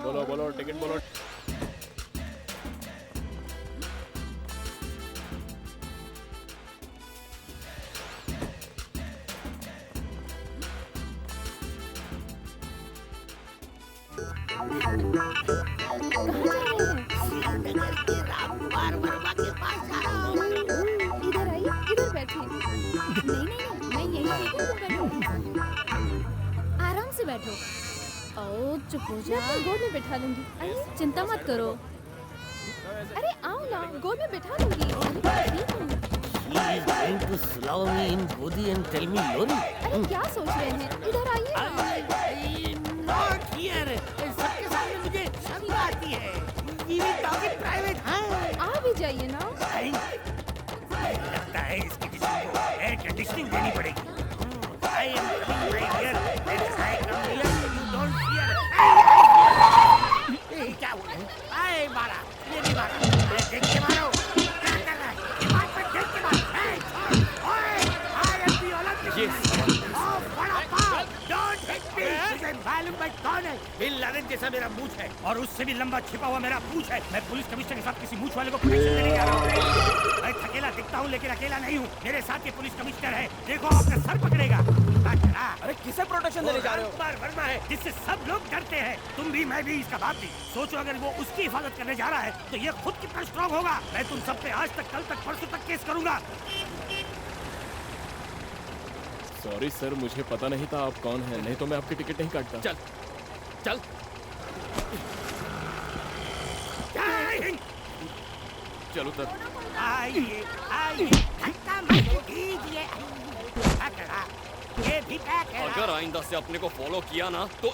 बोलो बोलो टिकट बोलो। श्रीनगर के रामकुमार वर्मा के पास जा रहा हूँ। इधर आइए, इधर बैठिए। नहीं नहीं नहीं, मैं यहीं ठीक हूँ, तुम बैठो। आराम से बैठो। ओ चुप हो जा। मैं अपनी गोद में बैठा लूंगी। अरे चिंता मत करो। अरे आओ ना, गोद में बैठा लूंगी। ठीक हूँ। He is going to slow me in Godi and tell me Lori. अरे क्या सोच रहे हैं? इधर आइए। Not here. सबके सामने मुझे शर्म आती है। We will talk in private. हाँ। आ भी जाइए ना। लगता है इसकी किसी को एयर कंडीशनिंग देनी पड़ेगी। I am coming right here. When I come here, you don't fear. क्या हुआ? आए मारा, ये नहीं मारा। अरे देख के मारो। क्या कर रहा है? ये बात पर देख के मारो। ओए, I am the Olympic. Oh, बड़ा पाव. Don't hit me. तुझे मालूम है कौन है? बिन लादेन जैसा मेरा मूंछ है और उससे भी लंबा छिपा हुआ मेरा पूंछ है। मैं पुलिस कमिश्नर के साथ किसी मूंछ वाले को प्रोटेक्शन देने जा रहा हूँ। मैं थकेला दिखता हूँ लेकिन अकेला नहीं हूँ। मेरे साथ ये पुलिस कमिश्नर है। देखो आपका सर पकड़ेगा। अरे किसे प्रोटेक्शन देने जा रहे हो? रामकुमार वर्मा है जिससे सब लोग डरते हैं। तुम भी, मैं भी, इसका बाप भी। सोचो अगर वो उसकी हिफाजत करने जा रहा है तो ये खुद कितना स्ट्रांग होगा। मैं तुम सब पे आज तक, कल तक, परसों तक केस करूंगा। सॉरी सर, मुझे पता नहीं था आप कौन हैं, नहीं तो मैं आपकी टिकट नहीं काटता। चल चल। चलो सर। आइए आइए, धक्का मत कीजिए। पकड़ा, ये भी पकड़ा। अगर आइंदा से अपने को फॉलो किया ना तो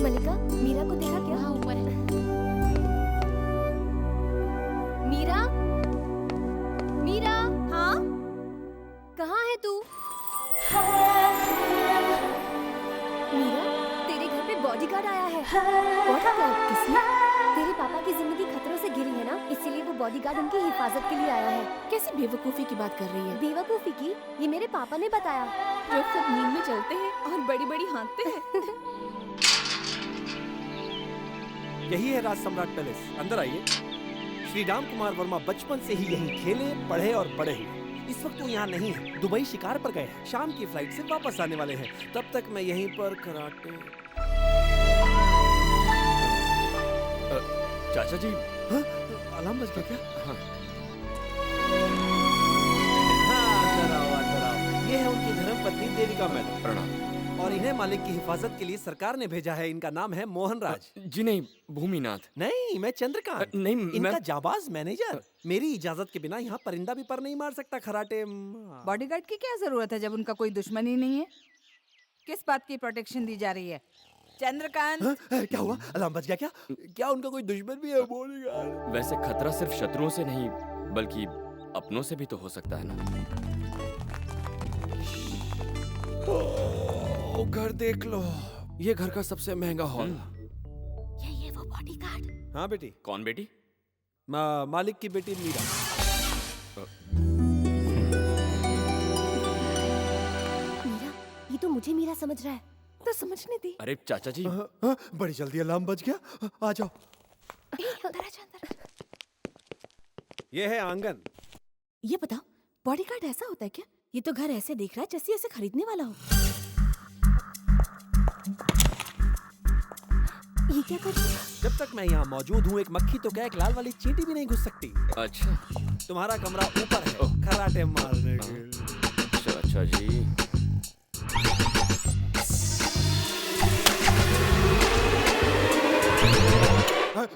मलिका, मीरा को देखा क्या? हाँ, ऊपर है। मीरा, मीरा। हाँ, कहाँ है तू? मीरा, तेरे घर पे बॉडीगार्ड आया है। बॉडीगार्ड? किसने? तेरे पापा की जिंदगी खतरों से घिरी है ना, इसीलिए वो बॉडीगार्ड उनकी हिफाजत के लिए आया है। कैसी बेवकूफी की बात कर रही है? बेवकूफी की? ये मेरे पापा ने बताया। जो खुद नींद में चलते हैं और बड़ी बड़ी हाँकते हैं। यही है राज सम्राट पैलेस, अंदर आइए। श्री राम कुमार वर्मा बचपन से ही यहीं खेले, पढ़े और बड़े हुए। इस वक्त वो यहाँ नहीं है, दुबई शिकार पर गए हैं। शाम की फ्लाइट से वापस आने वाले हैं। तब तक मैं यहीं पर कराटे। चाचा जी। हाँ? अलार्म बज गया क्या? हाँ। हाँ, अंदर आओ, अंदर आओ। ये है उनकी धर्मपत्नी देविका मैडम। प्रणाम। और इन्हें मालिक की हिफाजत के लिए सरकार ने भेजा है। इनका नाम है मोहन राज। जी नहीं, भूमिनाथ। नहीं, मैं चंद्रकांत। नहीं, इनका मैं जाबाज मैनेजर। मेरी इजाजत के बिना यहाँ परिंदा भी पर नहीं मार सकता। खराटे बॉडीगार्ड की क्या जरूरत है जब उनका कोई दुश्मन ही नहीं है? किस बात की प्रोटेक्शन दी जा रही है? चंद्रकांत। हाँ? क्या हुआ? अलार्म बज गया क्या? क्या उनका कोई दुश्मन भी है? बॉडीगार्ड। वैसे खतरा सिर्फ शत्रुओं से नहीं बल्कि अपनों से भी तो हो सकता है ना। घर देख लो, ये घर का सबसे महंगा हॉल। ये वो बॉडीगार्ड। हाँ बेटी। कौन बेटी? मालिक की बेटी मीरा। मीरा, ये तो मुझे मीरा समझ रहा है। तो समझने दी। अरे चाचा जी। बड़ी जल्दी अलार्म बज गया। आ जाओ। अंदर आजा, अंदर। ये है आंगन। ये बताओ, बॉडीगार्ड ऐसा होता है क्या? ये तो घर ऐसे देख रहा है जैसे ऐसे खरीदने वाला हो। ये क्या कर रही है? जब तक मैं यहाँ मौजूद हूँ, एक मक्खी तो क्या, एक लाल वाली चींटी भी नहीं घुस सकती। अच्छा। तुम्हारा कमरा ऊपर है, खराटे मारने के। अच्छा जी।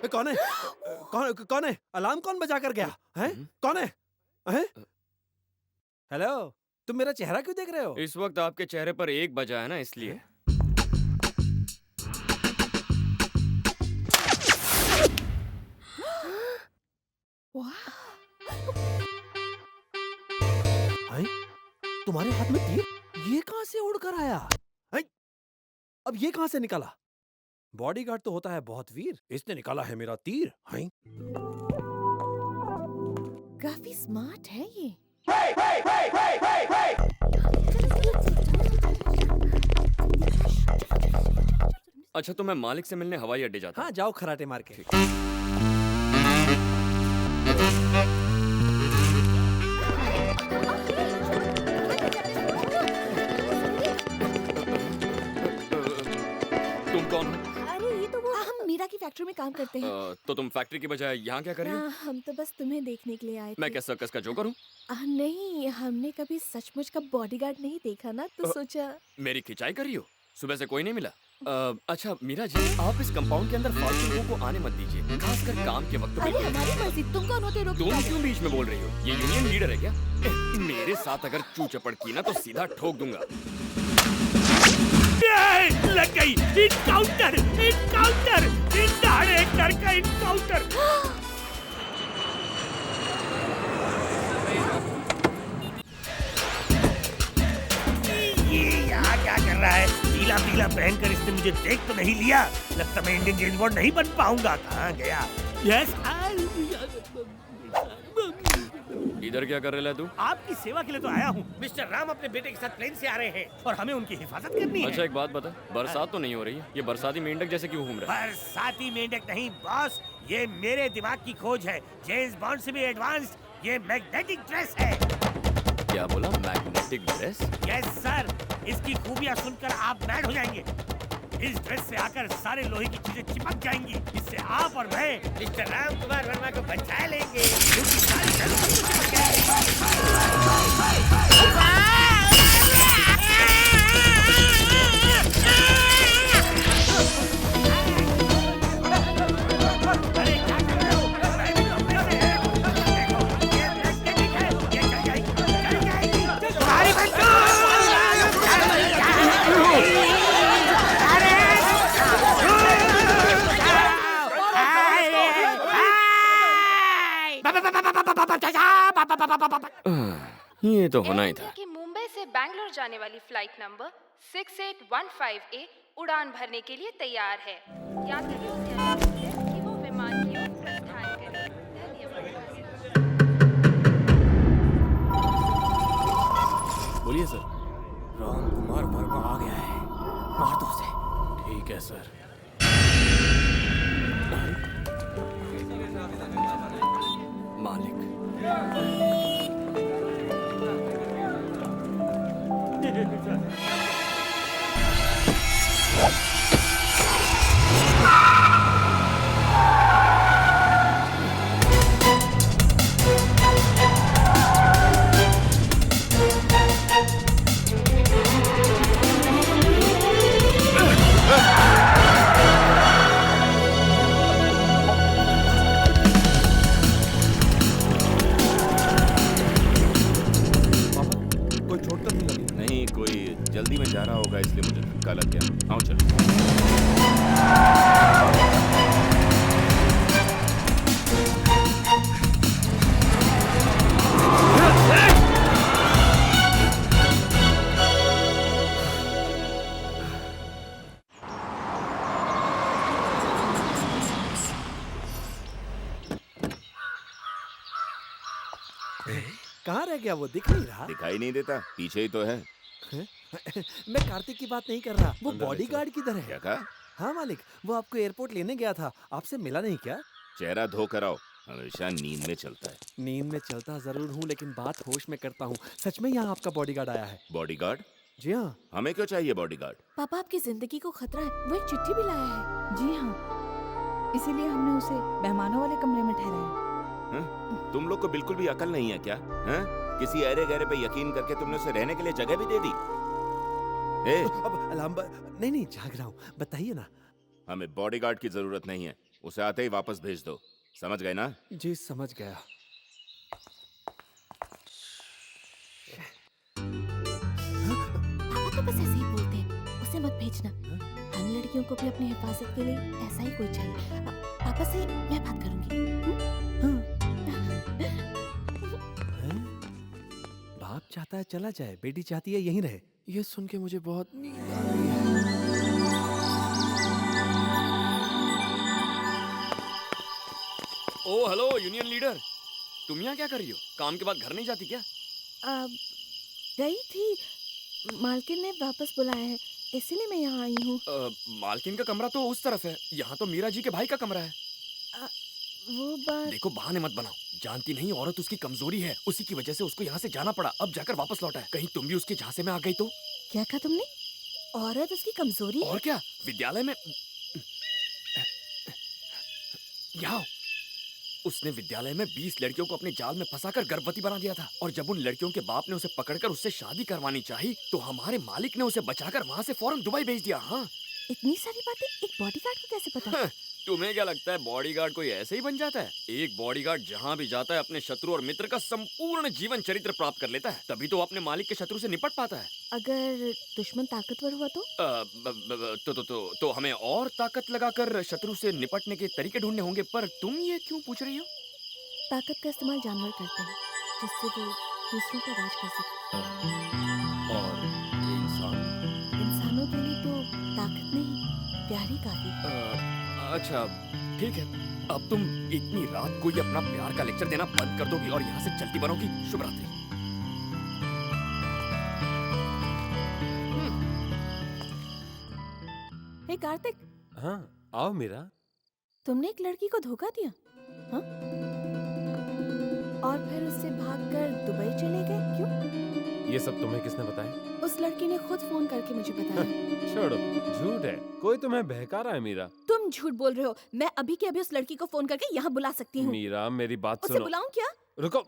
कौन है? कौन है? अलार्म कौन बजा कर गया है? कौन है? हेलो, तुम मेरा चेहरा क्यों देख रहे हो? इस वक्त आपके चेहरे पर 1 बजा है ना, इसलिए। तुम्हारे हाथ में तीर? ये कहां से उड़कर आया? अब ये कहां से निकला? बॉडीगार्ड तो होता है बहुत वीर, इसने निकाला है मेरा तीर। काफी स्मार्ट है ये। अच्छा तो मैं मालिक से मिलने हवाई अड्डे जाता हाँ जाओ खराटे मार के। तुम कौन हो? अरे ये तो वो हम मीरा की फैक्ट्री में काम करते हैं। तो तुम फैक्ट्री की बजाय यहाँ क्या कर रही हो? हम तो बस तुम्हें देखने के लिए आए थे। मैं क्या सर्कस का जोकर हूँ? नहीं, हमने कभी सचमुच का बॉडीगार्ड नहीं देखा ना, तो सोचा। मेरी खिंचाई कर रही हो? सुबह से कोई नहीं मिला? अच्छा मीरा जी, आप इस कंपाउंड के अंदर फालतू लोगों को आने मत दीजिए, खासकर काम के वक्त अरे पे। हमारी मर्जी, तुम कौन होते रोक? तुम क्यों बीच में बोल रही हो? ये यूनियन लीडर है क्या? मेरे साथ अगर चू चपड़ की ना तो सीधा ठोक दूंगा। लग गई। इनकाउंटर, इनकाउंटर, डायरेक्टर का इनकाउंटर। ये यहाँ क्या कर रहा है? पीला पीला पहनकर इसने मुझे देख तो नहीं लिया। लगता मैं इंडियन जेम्स बॉन्ड नहीं बन पाऊंगा। कहाँ गया? यस, इधर क्या कर रहा है तू? आपकी सेवा के लिए तो आया हूँ। मिस्टर राम अपने बेटे के साथ प्लेन से आ रहे हैं और हमें उनकी हिफाजत करनी है। अच्छा एक बात बता, बरसात तो नहीं हो रही है, ये बरसाती मेंढक जैसे क्यों घूम रहा है? बरसाती मेंढक नहीं बॉस, ये मेरे दिमाग की खोज है। जेम्स बॉन्ड से भी एडवांस्ड ये मैग्नेटिक ड्रेस है। क्या बोला? Magnetic dress? यस सर, इसकी खूबियाँ सुनकर आप मैड हो जाएंगे। इस ड्रेस से आकर सारे लोहे की चीजें चिपक जाएंगी। इससे आप और मैं मिस्टर राम कुमार वर्मा को बचा लेंगे, क्योंकि सारी जरूरत चिपक जाएगी। अरे क्या कर रहे हो? मैं भी कपड़े से है। देखो, ये मैग्नेटिक है, ये चल जाएगी, चल जाएगी। तुम्हारी बंदूक! ये तो होना ही था। कि मुंबई से बैंगलोर जाने वाली फ्लाइट नंबर 6815A उड़ान भरने के लिए तैयार है। यात्रियों से अनुरोध है कि वो विमान की ओर प्रस्थान करें। धन्यवाद। बोलिए सर। राम कुमार वर्मा आ गया है, मार दो उसे। ठीक है सर। मालिक। कोई चोट तो नहीं लगी? नहीं, कोई जल्दी में जा रहा होगा इसलिए मुझे धक्का लग गया। आओ चलो। कहाँ रह गया वो? दिख नहीं रहा। दिखाई नहीं देता, पीछे ही तो है। मैं कार्तिक की बात नहीं कर रहा, वो अंदर ले बॉडीगार्ड किधर है? क्या कहा? हाँ मालिक, वो आपको एयरपोर्ट लेने गया था, आपसे मिला नहीं क्या? चेहरा धो कर आओ, हमेशा नींद में चलता है। नींद में चलता जरूर हूँ, लेकिन बात होश में करता हूँ। सच में यहाँ आपका बॉडीगार्ड आया है? बॉडीगार्ड? जी हाँ। हमें क्यों चाहिए बॉडीगार्ड? पापा आपकी जिंदगी को खतरा है, वो एक चिट्ठी भी लाया है। जी हाँ, इसीलिए हमने उसे मेहमानों वाले कमरे में ठहराया। तुम लोग को बिल्कुल भी अकल नहीं है क्या? हैं? किसी अरे गहरे पे यकीन करके तुमने उसे रहने के लिए जगह भी दे दी। अब अलार्म नहीं जाग रहा हूँ, बताइए ना। हमें बॉडीगार्ड की जरूरत नहीं है, उसे आते ही वापस भेज दो। समझ गए ना? जी समझ गया। पापा तो बस ऐसे ही बोलते हैं, उसे मत भेजना। हम लड़कियों को भी अपनी हिफाजत के लिए ऐसा ही कोई चाहिए। पापा से मैं बात करूंगी। बाप चाहता है चला जाए, बेटी चाहती है यहीं रहे। ये सुन के मुझे बहुत नींद आ रही है। ओ हेलो यूनियन लीडर, तुम यहाँ क्या कर रही हो? काम के बाद घर नहीं जाती क्या? गई थी, मालकिन ने वापस बुलाया है। इसीलिए मैं यहाँ आई हूँ। मालकिन का कमरा तो उस तरफ है, यहाँ तो मीरा जी के भाई का कमरा है। वो बात। देखो बहाने मत बनाओ, जानती नहीं औरत उसकी कमजोरी है, उसी की वजह से उसको यहाँ से जाना पड़ा, अब जाकर वापस लौटा है। कहीं तुम भी उसके झांसे में आ गई तो? क्या कहा तुमने? औरत उसकी कमजोरी है? और क्या, विद्यालय में यहाँ उसने विद्यालय में 20 लड़कियों को अपने जाल में फंसाकर गर्भवती बना दिया था, और जब उन लड़कियों के बाप ने उसे पकड़कर उससे शादी करवानी चाहिए तो हमारे मालिक ने उसे बचाकर वहाँ से फौरन दुबई भेज दिया। हाँ, इतनी सारी बातें एक बॉडीगार्ड को कैसे पता? तुम्हें क्या लगता है बॉडीगार्ड कोई ऐसे ही बन जाता है? एक बॉडीगार्ड जहाँ भी जाता है अपने शत्रु और मित्र का संपूर्ण जीवन चरित्र प्राप्त कर लेता है, तभी तो अपने मालिक के शत्रु से निपट पाता है। अगर दुश्मन ताकतवर हुआ तो? तो हमें और ताकत लगाकर शत्रु से निपटने के तरीके ढूंढने होंगे। पर तुम ये क्यों पूछ रही हो? ताकत का इस्तेमाल जानवर करते हैं जिससे वो दूसरों पर राज कर सके। और इंसानों के लिए तो ताकत नहीं, प्यार ही काफी है। अच्छा ठीक है, अब तुम इतनी रात को ही अपना प्यार का लेक्चर देना बंद कर दोगी और यहाँ से चलती बनोगी। शुभ रात्रि। हे कार्तिक। हाँ आओ मीरा। तुमने एक लड़की को धोखा दिया? हाँ? और फिर उससे भागकर दुबई चले गए, क्यों? ये सब तुम्हें किसने बताया? उस लड़की ने खुद फोन करके मुझे बताया। छोड़ो, झूठ है, कोई तुम्हें बहका रहा है मीरा। तुम झूठ बोल रहे हो। मैं अभी के अभी उस लड़की को फोन करके यहाँ बुला सकती हूँ। मीरा मेरी बात उसे सुनो। बुलाऊं क्या? रुको।